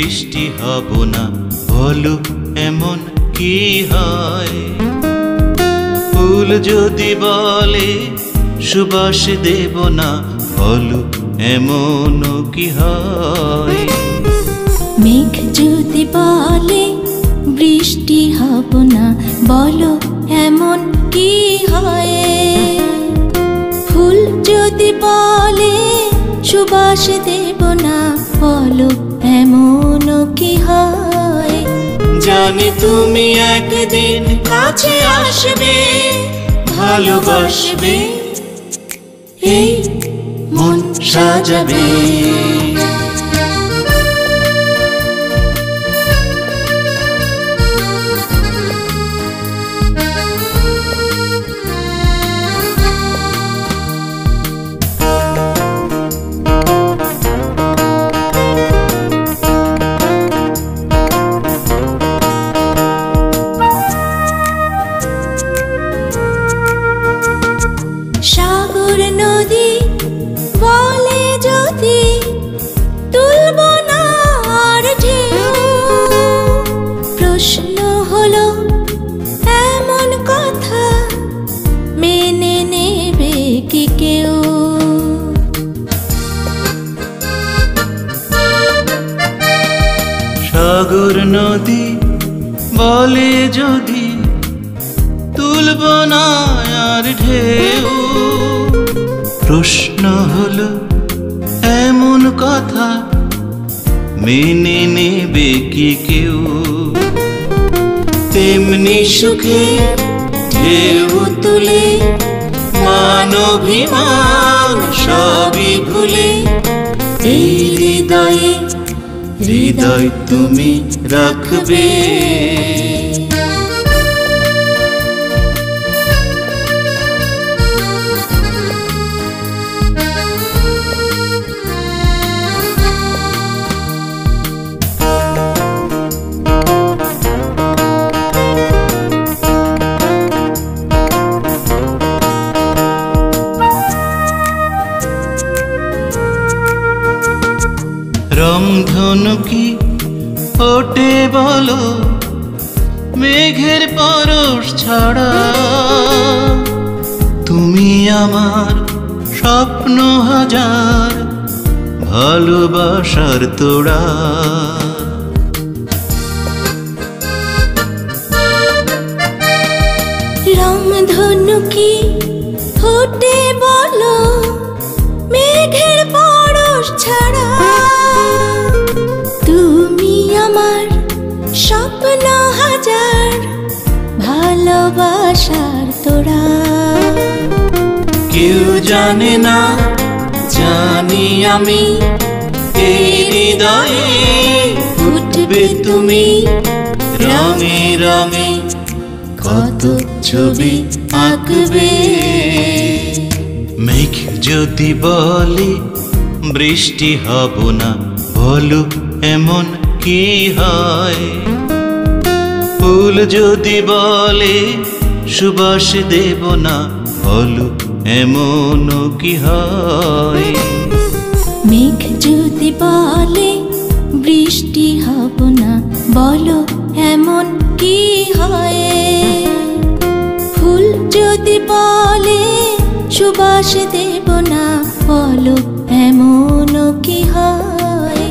বৃষ্টি হব না, বলো এমন কি হয়? ফুল যদি বলে সুবাস দেব না, বলো এমন কি হয়? মেঘ যদি বলে বৃষ্টি হব না, বলো এমন কি হয়? ফুল যদি বলে সুবাস দেব না, বলো এমন কি হয়? জানি তুমি একদিন কাছে আসবে, ভালোবাসবে, এই মন সাজাবে। সাগর নদী বলে যদি তুলব না আর ঢেউ, প্রশ্ন হলো এমন কথা মেনে নেবে কি কেউ? সাগর নদী বলে যদি তুলব না আর ঢেউ, প্রশ্ন হলো এমন কথা মেনে নেবে কি কেউ? তেমনি সুখে ঢেউ তুলে মান অভিমান সবই ভুলে এই হৃদয়ে হৃদয় তুমি রাখবে। রংধনু কি ওঠে বলো মেঘের পরশ ছাড়া? তুমি আমার স্বপ্ন হাজার, ভালোবাসার তোড়া। রংধনু কি ওঠে বলো মেঘের পরশ ছাড়া? তুমি আমার স্বপ্ন হাজার, ভালোবাসার তোড়া। কেউ জানে না জানি আমি, এই হৃদয়ে উঠবে তুমি রঙে রঙে, কত ছবি আঁকবে। মেঘ যদি বলে বৃষ্টি হব না, বলো এমন কি হয়? ফুল যদি বলে সুবাস দেব না, বলো এমন কি হয়? মেঘ যদি বলে বৃষ্টি হব না, বলো এমন কি হয়? ফুল যদি বলে সুবাস দেব না, বলো এমন কি হয়?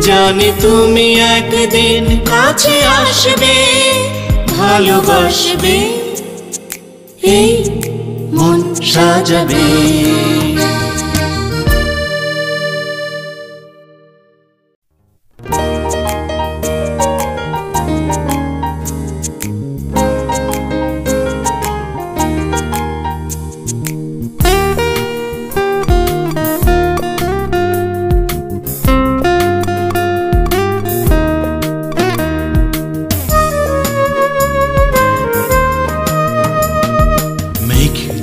জানি তুমি একদিন কাছে আসবে, ভালোবাসবে, এই মন সাজাবে।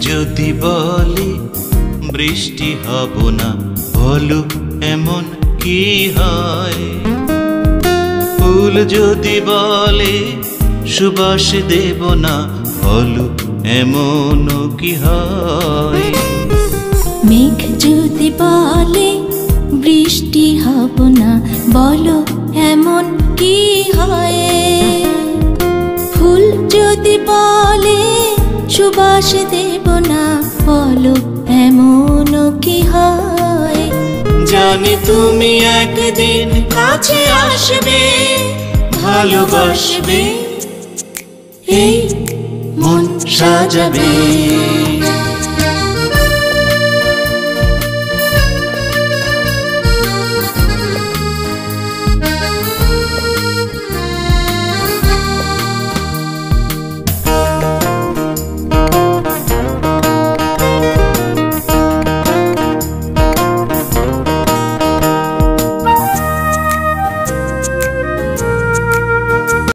যদি বলে বৃষ্টি হব না, বলো এমন কি হয়? ফুল যদি বলে সুবাস দেব না, বলো এমন কি হয়? মেঘ যদি বলে বৃষ্টি হব না, বলো এমন কি হয়। ফুল যদি বলে সুবাস দেব না, বলো এমন কি হয়। জানি তুমি একদিন কাছে আসবে, ভালোবাসবে, এই মন সাজাবে।